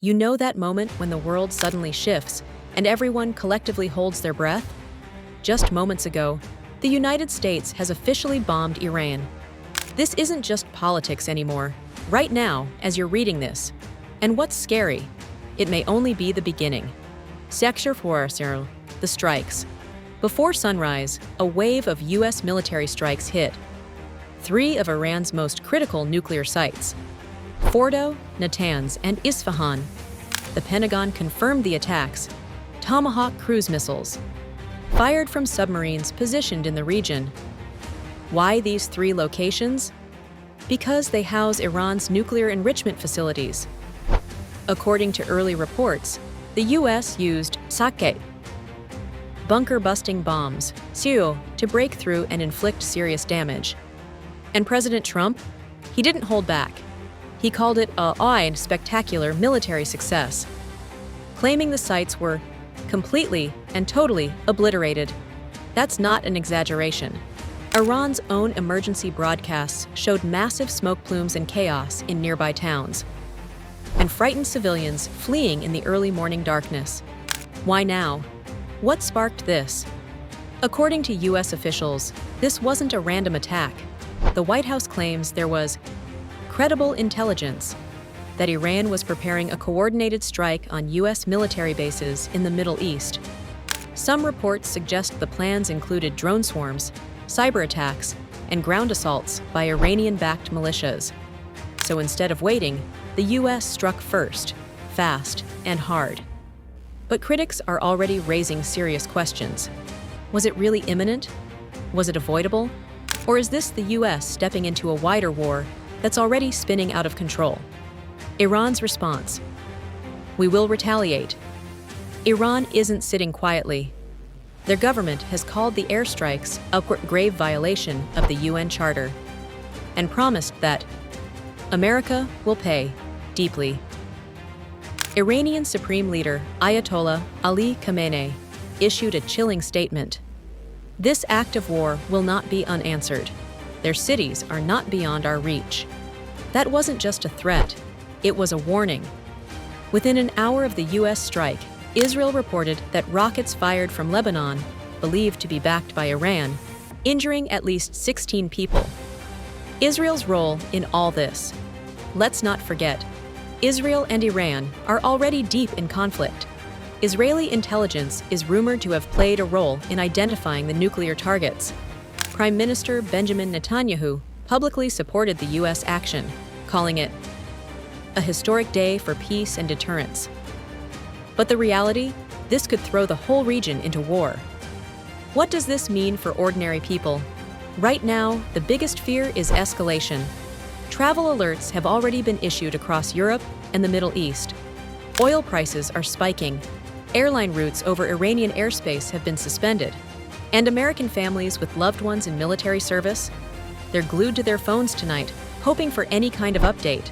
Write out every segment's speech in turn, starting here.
You know that moment when the world suddenly shifts and everyone collectively holds their breath? Just moments ago, the United States has officially bombed Iran. This isn't just politics anymore, right now as you're reading this. And what's scary? It may only be the beginning. SearchSpill, the strikes. Before sunrise, a wave of U.S. military strikes hit 3 of Iran's most critical nuclear sites: Fordo, Natanz, and Isfahan. The Pentagon confirmed the attacks. Tomahawk cruise missiles, fired from submarines positioned in the region. Why these 3 locations? Because they house Iran's nuclear enrichment facilities. According to early reports, the U.S. used sake, bunker-busting bombs, to break through and inflict serious damage. And President Trump? He didn't hold back. He called it a spectacular military success, claiming the sites were completely and totally obliterated. That's not an exaggeration. Iran's own emergency broadcasts showed massive smoke plumes and chaos in nearby towns, and frightened civilians fleeing in the early morning darkness. Why now? What sparked this? According to U.S. officials, this wasn't a random attack. The White House claims there was credible intelligence that Iran was preparing a coordinated strike on U.S. military bases in the Middle East. Some reports suggest the plans included drone swarms, cyber attacks, and ground assaults by Iranian-backed militias. So instead of waiting, the U.S. struck first, fast, and hard. But critics are already raising serious questions. Was it really imminent? Was it avoidable? Or is this the U.S. stepping into a wider war that's already spinning out of control? Iran's response: we will retaliate. Iran isn't sitting quietly. Their government has called the airstrikes a grave violation of the UN Charter and promised that America will pay deeply. Iranian Supreme Leader Ayatollah Ali Khamenei issued a chilling statement. This act of war will not be unanswered. Their cities are not beyond our reach. That wasn't just a threat, it was a warning. Within an hour of the U.S. strike, Israel reported that rockets fired from Lebanon, believed to be backed by Iran, injuring at least 16 people. Israel's role in all this. Let's not forget, Israel and Iran are already deep in conflict. Israeli intelligence is rumored to have played a role in identifying the nuclear targets. Prime Minister Benjamin Netanyahu publicly supported the U.S. action, calling it a historic day for peace and deterrence. But the reality? This could throw the whole region into war. What does this mean for ordinary people? Right now, the biggest fear is escalation. Travel alerts have already been issued across Europe and the Middle East. Oil prices are spiking. Airline routes over Iranian airspace have been suspended. And American families with loved ones in military service? They're glued to their phones tonight, hoping for any kind of update.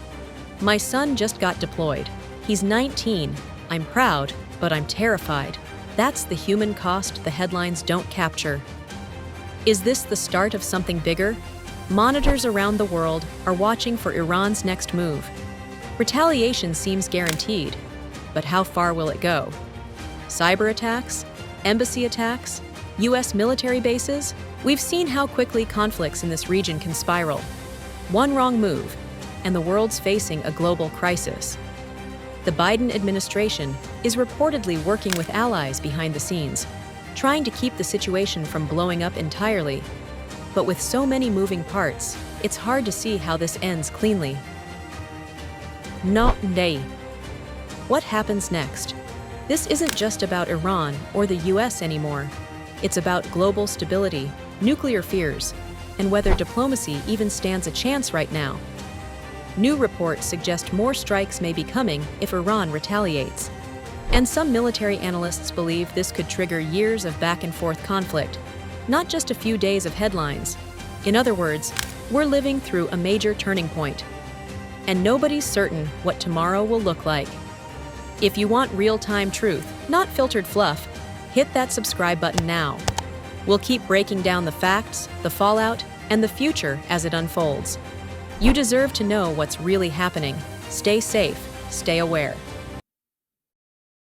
My son just got deployed. He's 19. I'm proud, but I'm terrified. That's the human cost the headlines don't capture. Is this the start of something bigger? Monitors around the world are watching for Iran's next move. Retaliation seems guaranteed, but how far will it go? Cyber attacks? Embassy attacks? U.S. military bases? We've seen how quickly conflicts in this region can spiral. One wrong move, and the world's facing a global crisis. The Biden administration is reportedly working with allies behind the scenes, trying to keep the situation from blowing up entirely. But with so many moving parts, it's hard to see how this ends cleanly. What happens next? This isn't just about Iran or the US anymore. It's about global stability, nuclear fears, and whether diplomacy even stands a chance right now. New reports suggest more strikes may be coming if Iran retaliates. And some military analysts believe this could trigger years of back-and-forth conflict, not just a few days of headlines. In other words, we're living through a major turning point. And nobody's certain what tomorrow will look like. If you want real-time truth, not filtered fluff, hit that subscribe button now. We'll keep breaking down the facts, the fallout, and the future as it unfolds. You deserve to know what's really happening. Stay safe, stay aware.